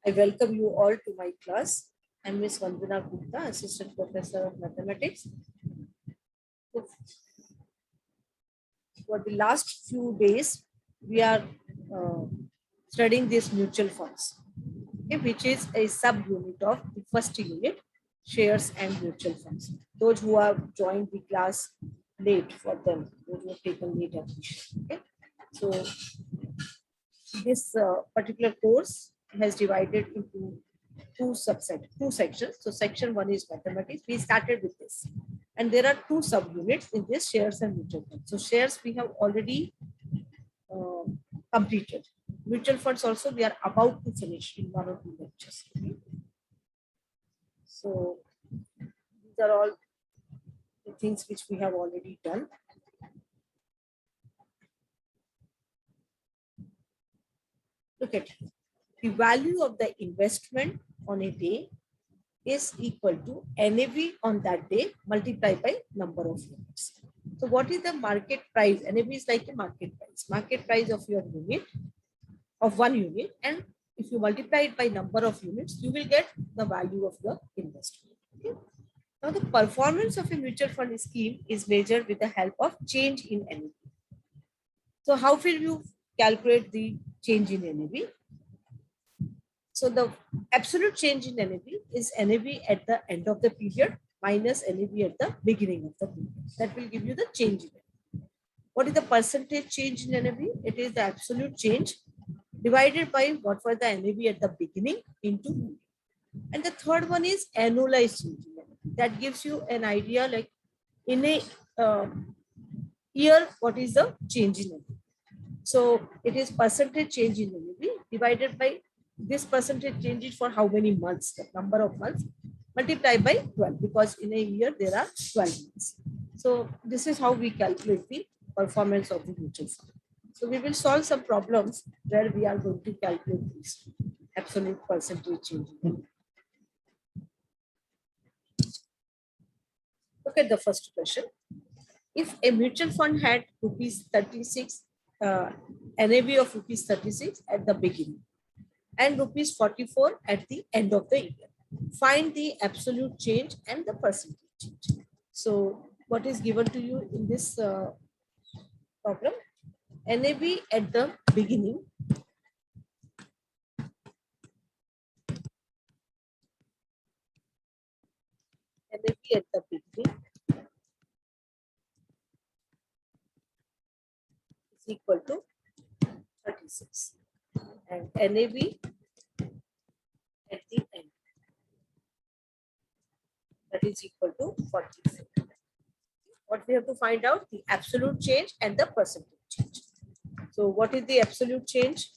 I welcome you all to my class. I'm Ms. Vandana Gupta, Assistant Professor of Mathematics. So, for the last few days, we are uh, studying these mutual funds, okay, which is a sub-unit of the first unit, shares and mutual funds. Those who have joined the class late, for them, those who have taken late admission. Okay, so this particular course has divided into two sections. So section one is mathematics. We started with this, and there are two subunits in this: shares and mutual funds. So shares we have already uh, completed. Mutual funds also we are about to finish in one or two lectures. Okay? So these are all the things which we have already done. Look at the value of the investment on a day is equal to NAV on that day multiplied by number of units. So what is the market price? NAV is like a market price of your unit, of one unit, and if you multiply it by number of units, you will get the value of the investment. Okay? Now the performance of a mutual fund scheme is measured with the help of change in NAV. So how will you calculate the change in NAV? So the absolute change in NAV is NAV at the end of the period minus NAV at the beginning of the period. That will give you the change in NAV. What is the percentage change in NAV? It is the absolute change divided by what was the NAV at the beginning into. And the third one is annualized change in NAV. That gives you an idea, like in a year, what is the change in NAV. So it is percentage change in NAV divided by this percentage changes for how many months, the number of months, multiplied by 12, because in a year there are 12 months. So this is how we calculate the performance of the mutual fund. So we will solve some problems where we are going to calculate this absolute percentage change. Look at the first question. If a mutual fund had rupees 36, NAV of rupees 36 at the beginning and rupees 44 at the end of the year, find the absolute change and the percentage change. So what is given to you in this problem? NAV at the beginning NAV at the beginning is equal to 36 and NAV at the end, that is equal to 44. What we have to find out? The absolute change and the percentage change. So what is the absolute change?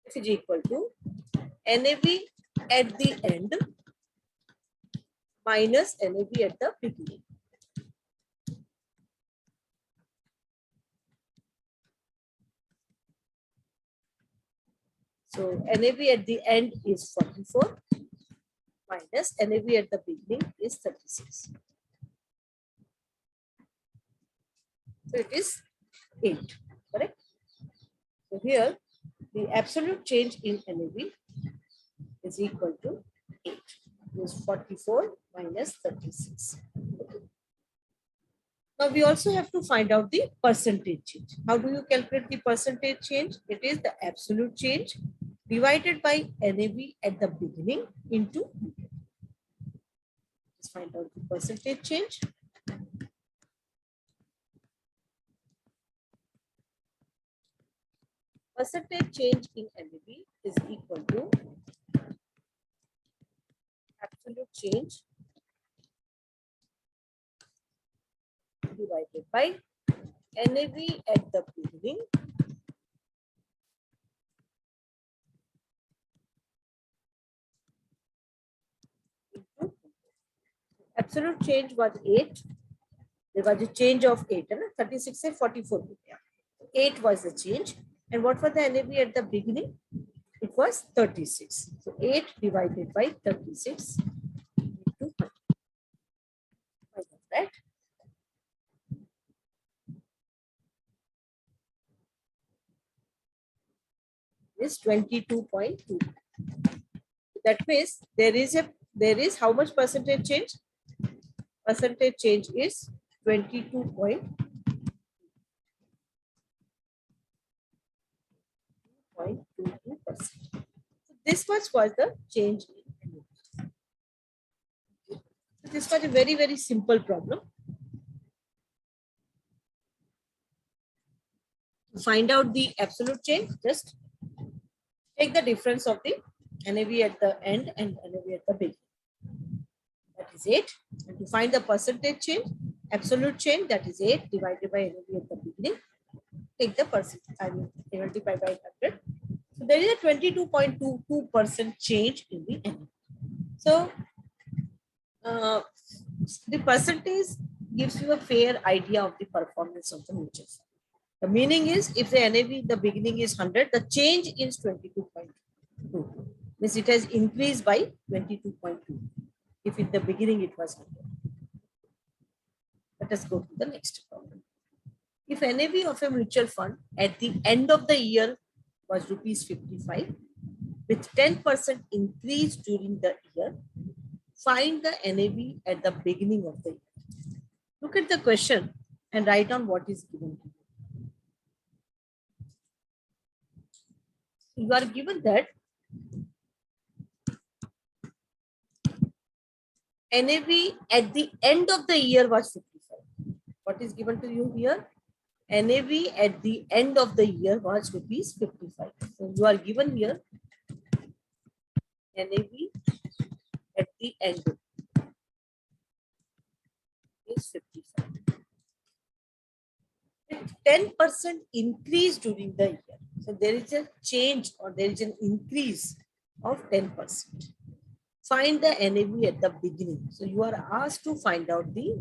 This is equal to NAV at the end minus NAV at the beginning. So NAV at the end is 44 minus NAV at the beginning is 36. So it is 8, correct? So here the absolute change in NAV is equal to 8. It is 44 minus 36. Now we also have to find out the percentage change. How do you calculate the percentage change? It is the absolute change divided by NAV at the beginning into. Let's find out the percentage change. Percentage change in NAV is equal to absolute change divided by NAV at the beginning into. Absolute change was 8. There was a change of 8, and 36 and 44. 8 was the change. And what was the NAV at the beginning? It was 36. So 8 divided by 36 into 100. Right? is 22.2. That means there is how much percentage change? Percentage change is 22.22%. So this much was the change in NAV. This was a very, very simple problem. To find out the absolute change, just take the difference of the NAV at the end and NAV at the beginning. That is 8. And to find the percentage change, absolute change, that is 8 divided by NAV at the beginning. Take the percentage, I mean, multiply by 100. So there is a 22.22% change in the NAV. So the percentage gives you a fair idea of the performance of the mutual fund. The meaning is if the NAV in the beginning is 100, the change is 22.2. Means it has increased by 22.2. If in the beginning it was 100. Let us go to the next problem. If NAV of a mutual fund at the end of the year was rupees 55, with 10% increase during the year, find the NAV at the beginning of the year. Look at the question and write down what is given. You are given that NAV at the end of the year was 55. What is given to you here? NAV at the end of the year was rupees 55. So you are given here NAV at the end is 55. With 10% increase during the year. So there is a change or there is an increase of 10%. Find the NAV at the beginning. So you are asked to find out the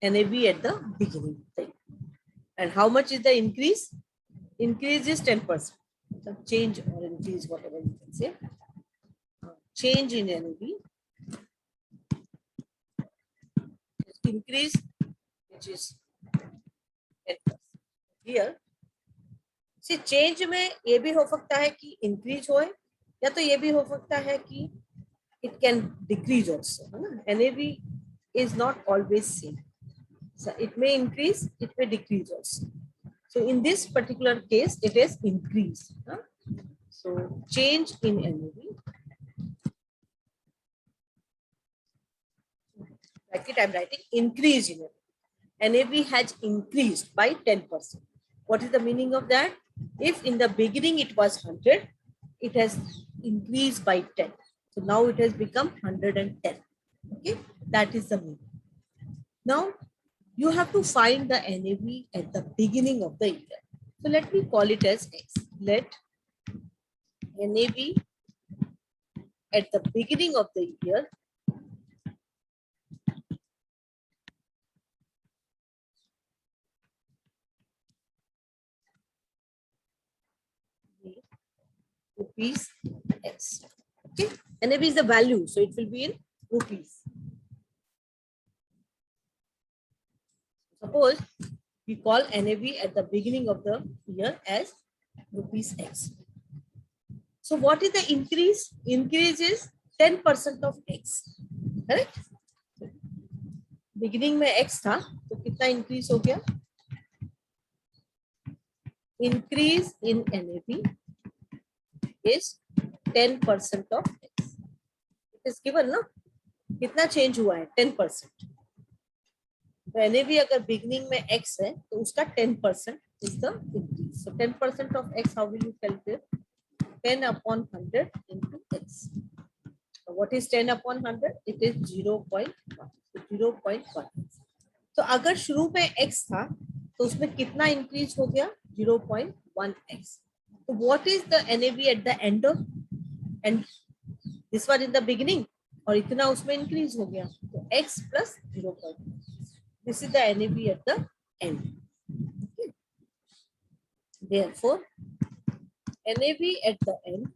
NAV at the beginning. And how much is the increase? Increase is 10%. So change or increase, whatever you can say. Change in NAV. Increase, which is 10%. Here, see change में ये भी हो सकता है कि increase होए, या तो ये भी हो सकता है कि it can decrease also. NAV is not always same. So it may increase, it may decrease also. So in this particular case, it is increase. So change in NAV. Like it, I'm writing increase in NAV. NAV has increased by 10%. What is the meaning of that? If in the beginning it was 100, it has increased by 10. So now it has become 110. Okay, that is the meaning. Now you have to find the NAV at the beginning of the year. So let me call it as X. Let NAV at the beginning of the year be rupees X. Okay, NAV is the value, so it will be in rupees. Suppose we call NAV at the beginning of the year as rupees X. So what is the increase? Increase is 10% of X. Correct? Beginning में X था, तो कितना increase हो गया? Increase in NAV is 10% of X. It is given, ना? कितना change हुआ है? 10%. तो NAV अगर beginning में X है, तो उसका 10% is the increase. So 10% of X, how will you calculate? 10 upon 100 into X. So what is 10 upon 100? It is 0.1. 0.1. तो अगर शुरू में X था, तो उसमें कितना इंक्रीज हो गया? 0.1x. So what is the NAV at the end of? And this one in the beginning, और इतना उसमें इंक्रीज हो गया, तो X plus 0.1. This is the NAV at the end. Okay. Therefore, NAV at the end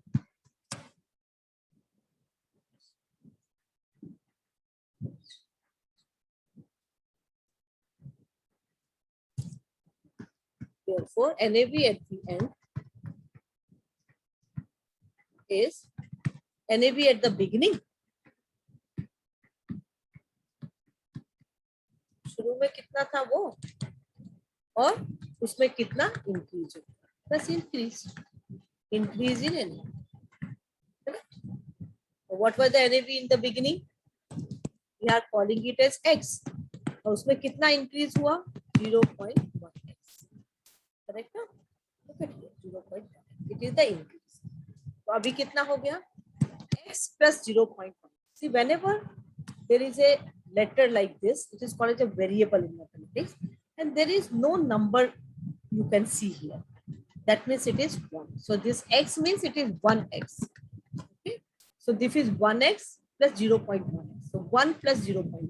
NAV at the end is NAV at the beginning. शुरू में कितना था वो और उसमें कितना इंक्रीज हो, बस increase in NAV. What was the NAV in the beginning? We are calling it as X. और उसमें कितना इंक्रीज हुआ 0.1x. करेक्ट ना? Look at here, 0.1. It is the increase. तो अभी कितना हो गया x plus 0.1. See, whenever there is a letter like this, it is called as a variable in mathematics, and there is no number you can see here. That means it is 1. So this x means it is 1x. Okay. So this is 1x plus 0.1x. So 1 plus 0.1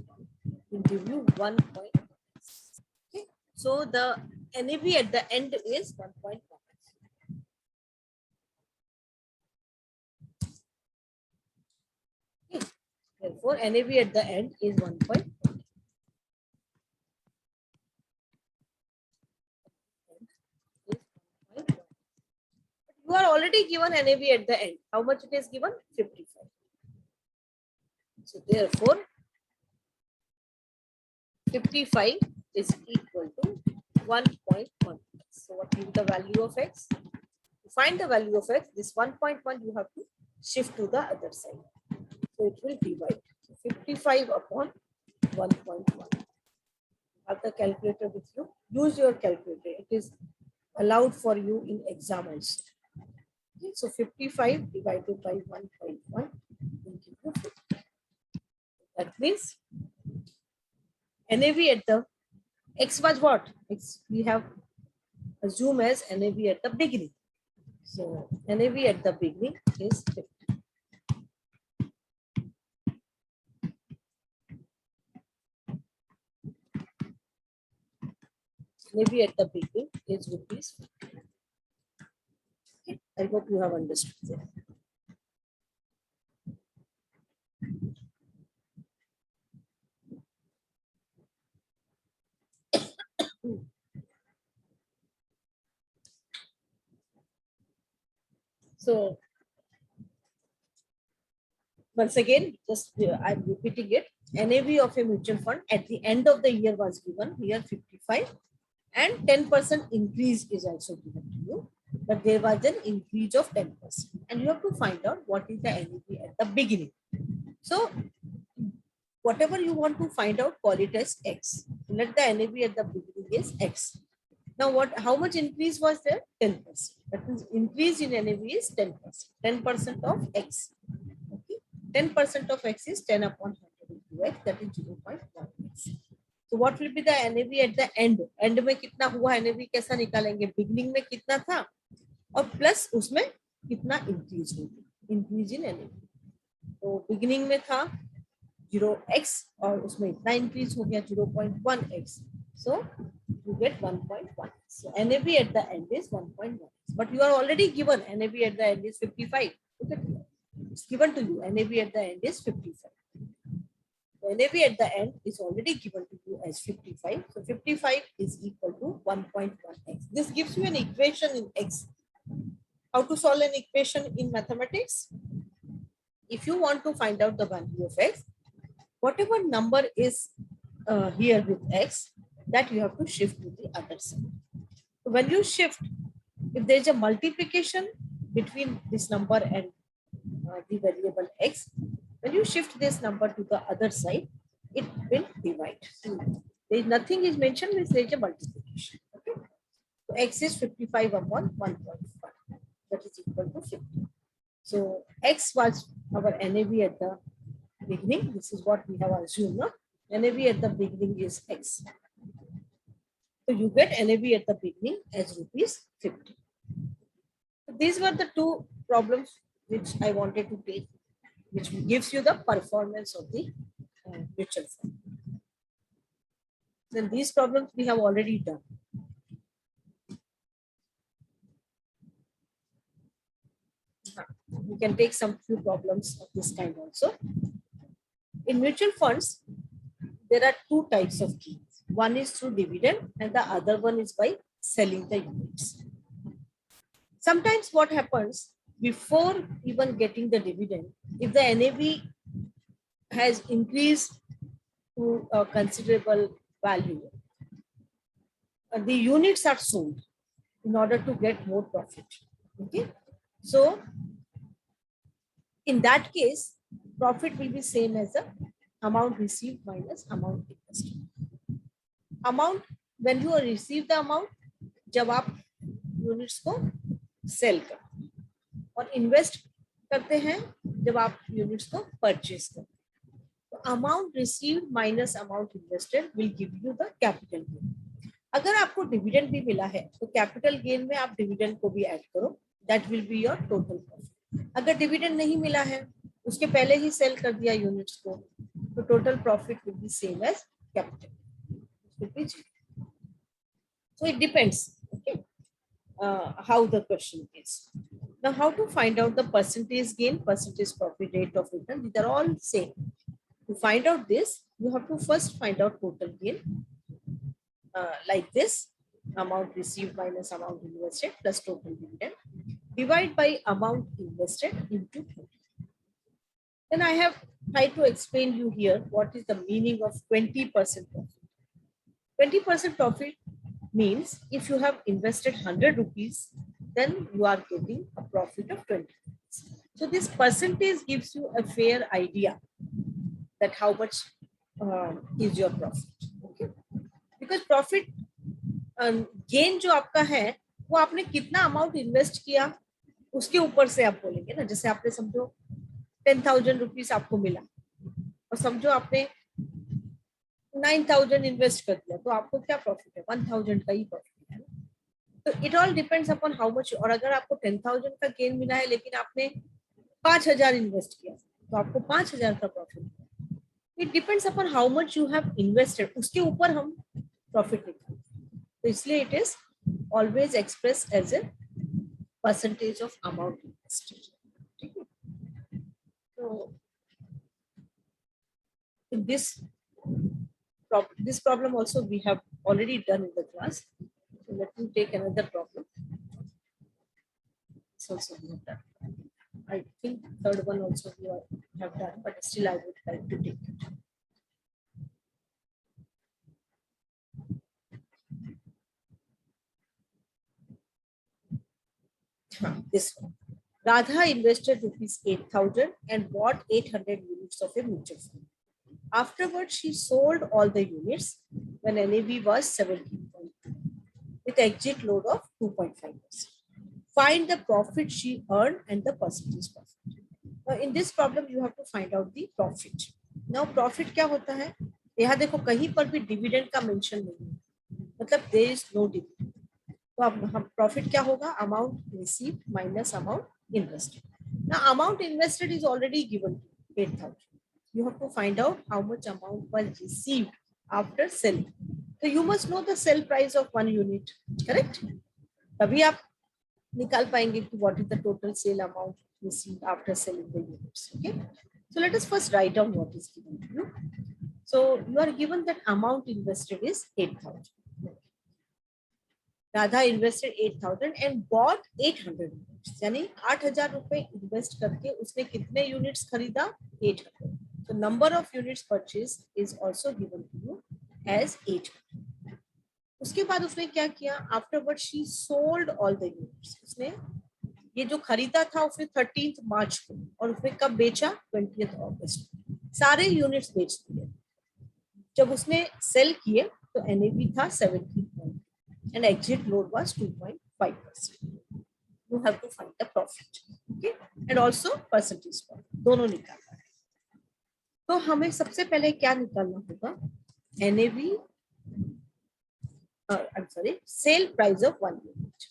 will give you 1.1x. Okay. So the NAV at the end is 1.1x. Okay. Therefore, NAV at the end is 1.1. You are already given NAV at the end. How much it is given? 55. So therefore, 55 is equal to 1.1. So what is the value of x? To find the value of x, this 1.1 you have to shift to the other side. So it will divide 55 upon 1.1. Have the calculator with you. Use your calculator. It is allowed for you in exam also. Okay, so 55 divided by 1.1 will give you 50. That means NAV at the x was what? X we have assumed as NAV at the beginning. So NAV at the beginning is 50. NAV at the beginning is rupees 50. Okay. I hope you have understood that. So once again, just I'm repeating it. NAV of a mutual fund at the end of the year was given here 55, and 10% increase is also given to you. But there was an increase of 10%, and you have to find out what is the NAV at the beginning. So whatever you want to find out, call it as X. Let the NAV at the beginning is X. Now, how much increase was there? 10%. That means increase in NAV is 10%. 10% of X. Okay. 10% of X is 10 upon 100 into X. That is 0.1x. So what will be the NAV at the end? End में कितना हुआ NAV कैसा निकालेंगे? Beginning में कितना था और plus उसमें कितना increase होगी? Increase in NAV. तो beginning में था 0x और उसमें इतना increase हो गया 0.1x. So you get 1.1. So NAV at the end is 1.1. But you are already given NAV at the end is 55. Look at here. It's given to you. NAV at the end is 55. The NAV at the end is already given to you as 55. So 55 is equal to 1.1x. This gives you an equation in x. How to solve an equation in mathematics? If you want to find out the value of x, whatever number is here with x, that you have to shift to the other side. So when you shift, if there is a multiplication between this number and the variable x, when you shift this number to the other side, it will divide. There is nothing is mentioned, means there is a multiplication. Okay. So x is 55 upon 1.5. That is equal to 50. So x was our NAV at the beginning. This is what we have assumed. No? NAV at the beginning is x. So you get NAV at the beginning as rupees 50. So these were the two problems which I wanted to take, which gives you the performance of the mutual fund. Then these problems we have already done. We can take some few problems of this kind also. In mutual funds, there are two types of gains. One is through dividend and the other one is by selling the units. Sometimes what happens, before even getting the dividend, if the NAV has increased to a considerable value, the units are sold in order to get more profit. Okay, so in that case, profit will be same as the amount received minus amount invested. Amount, when you receive the amount, जब आप units को cell करते हैं, और invest करते हैं जब आप यूनिट्स को परचेज करते हैं. तो amount received minus amount invested will give you the capital gain. अगर आपको डिविडेंड भी मिला है तो कैपिटल गेन में आप डिविडेंड को भी ऐड करो, that will be your total profit. अगर डिविडेंड नहीं मिला है, उसके पहले ही सेल कर दिया यूनिट्स को, तो total profit will be same as capital. So it depends, okay, how the question is. Now, how to find out the percentage gain, percentage profit, rate of return? These are all same. To find out this, you have to first find out total gain, like this: amount received minus amount invested plus total dividend. Divide by amount invested into total. Then I have tried to explain you here what is the meaning of 20% profit. 20% profit means if you have invested 100 rupees, then you are getting a profit of 20 rupees. So this percentage gives you a fair idea that how much is your profit. Okay, because profit gain जो आपका है वो आपने कितना amount invest किया उसके ऊपर से आप बोलेंगे ना. जैसे आपने समझो 10,000 रुपीज आपको मिला और समझो आपने 9,000 इन्वेस्ट कर दिया, तो आपको क्या प्रॉफिट है? 1,000 का ही प्रॉफिट है. तो it all depends upon how much. और अगर आपको 10,000 का गेन मिला है लेकिन आपने 5,000 इन्वेस्ट किया, तो आपको 5,000 का profit. It depends upon how much you have invested, उसके ऊपर हम प्रॉफिट निकालते हैं. तो इसलिए it is always express as a percentage of amount invested. ठीक है, तो this problem also we have already done in the class. So let me take another problem. So we have done. I think third one also we have done, but still I would like to take it. This one. Radha invested rupees 8,000 and bought 800 units of a mutual fund. Afterwards, she sold all the units when NAV was 17.2 with exit load of 2.5%. Find the profit she earned and the percentage profit. Now, in this problem, you have to find out the profit. Now, profit क्या होता है? यहाँ देखो कहीं पर भी dividend का mention नहीं है, मतलब there is no dividend. तो अब हम प्रॉफिट क्या होगा? Amount received minus amount invested. Now, amount invested is already given 8,000. You have to find out how much amount was received after selling. So you must know the sell price of one unit, correct? तभी आप निकाल पाएंगे कि what is the total sale amount received after selling the units. Okay, so let us first write down what is given to you. So you are given that amount invested is 8,000. Radha invested 8,000 and bought 800 units. यानी 8,000 रुपए invest करके उसने कितने units खरीदा? 800. So number of units purchased is also given to you as 800. उसके बाद उसने क्या किया? Afterwards she sold all the units. उसने ये जो खरीदा था उसने 13th मार्च को, और उसने कब बेचा? 20th अगस्त. सारे यूनिट्स बेच दिए. जब उसने सेल किए तो NAV था 17. and exit load was 2.5%. You have to find the profit, okay, and also percentage profit. दोनों निकालना है. तो हमें सबसे पहले क्या निकालना होगा? NAV, I'm sorry, sale price of one unit.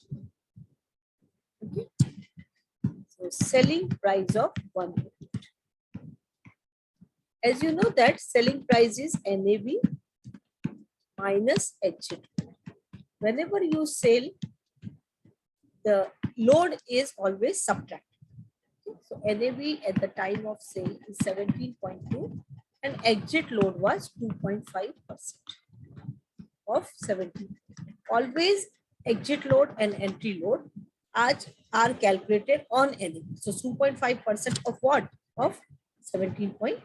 Okay, so selling price of one unit. As you know that selling price is NAV minus exit. Whenever you sell, the load is always subtracted. Okay? So NAV at the time of sale is 17.2 and exit load was 2.5% of 17. Always exit load and entry load are calculated on NAV. So 2.5% of what? Of 17.2.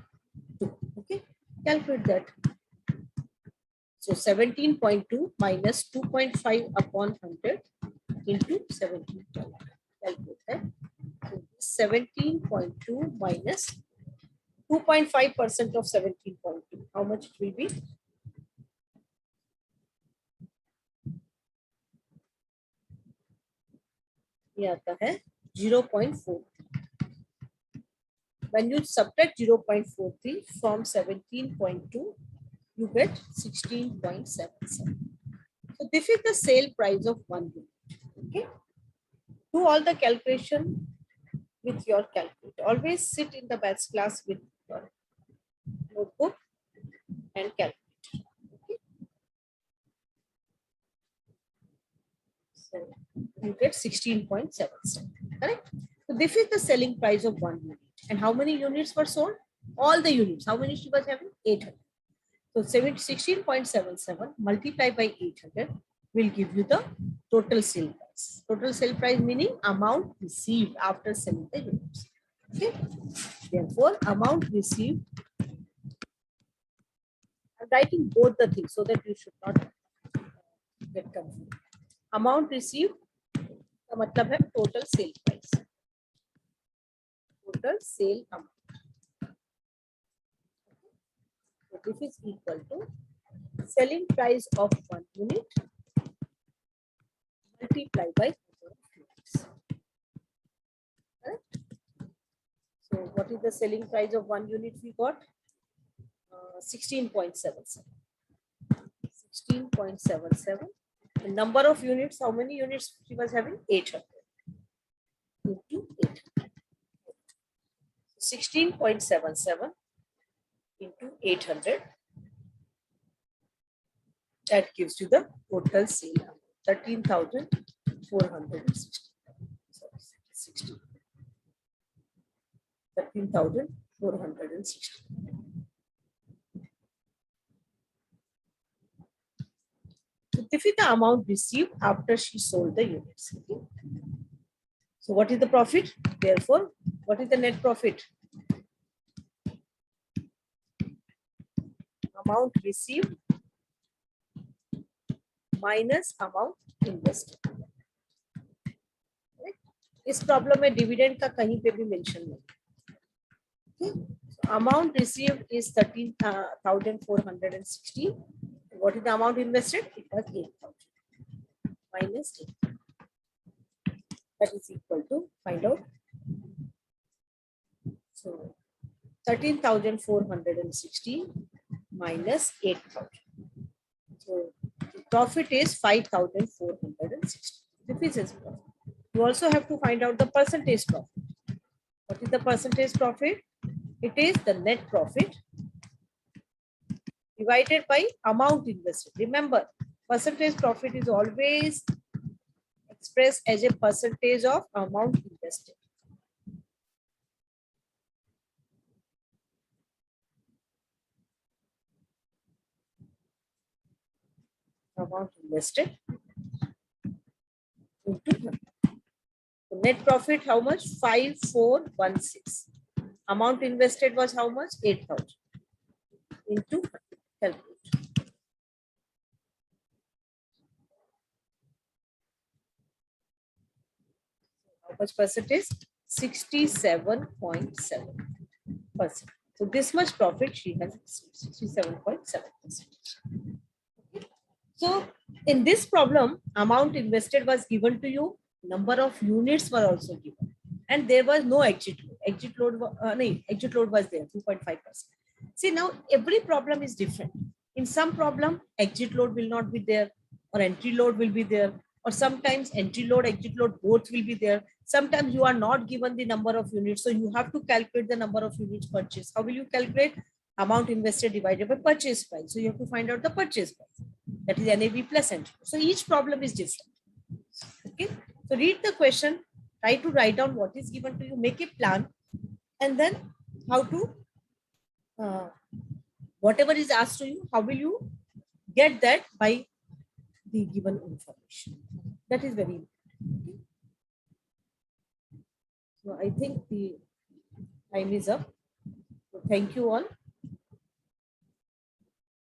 Okay, calculate that. So 17.2 minus 2.5 upon 100 into 17. Calculate that. So 17.2 minus 2.5% of 17.2. How much it will be? ये आता है 0.4. When you subtract 0.43 from 17.2, you get 16.77. So this is the sale price of 1 unit. Okay. Do all the calculation with your calculator. Always sit in the maths class with your notebook and calculator. Okay. So you get 16.77. Correct? So this is the selling price of 1 unit. And how many units were sold? All the units. How many she was having? 800. So 16.77 multiplied by 800 will give you the total sale price. Total sale price meaning amount received after selling the units. Okay. Therefore, amount received. I'm writing both the things so that you should not get confused. Amount received का मतलब है total sale price. Total sale amount. So this is equal to selling price of 1 unit multiplied by number of units. Correct? So what is the selling price of 1 unit we got? 16.77. 16.77. The number of units, how many units she was having? 800 into 800. 16.77 into 800. That gives you the total sale. 13,460. 13,460. So this is the amount received after she sold the units. Okay. So what is the profit? Therefore, what is the net profit? Amount received minus amount invested. इस problem में dividend का कहीं पे भी mention नहीं. Amount received is 13,460. What is the amount invested? It was 8,000 minus 8. That is equal to, find out. So 13,460 minus 8,000. So the profit is 5,460. This is profit. You also have to find out the percentage profit. What is the percentage profit? It is the net profit divided by amount invested. Remember, percentage profit is always expressed as a percentage of amount invested. Amount invested into the net profit, how much? 5,416. Amount invested was how much? 8,000 into calculate. How much percentage? 67.7%. So this much profit she has, 67.7%. So in this problem, amount invested was given to you, number of units were also given, and there was no exit load. Exit load was there, 2.5%. See, now every problem is different. In some problem, exit load will not be there, or entry load will be there, or sometimes entry load, exit load, both will be there. Sometimes you are not given the number of units, so you have to calculate the number of units purchased. How will you calculate? Amount invested divided by purchase price. So you have to find out the purchase price. That is NAV plus entry. So each problem is different. Okay. So read the question, try to write down what is given to you, make a plan, and then how to, whatever is asked to you, how will you get that by the given information. That is very important. So I think the time is up. So thank you all.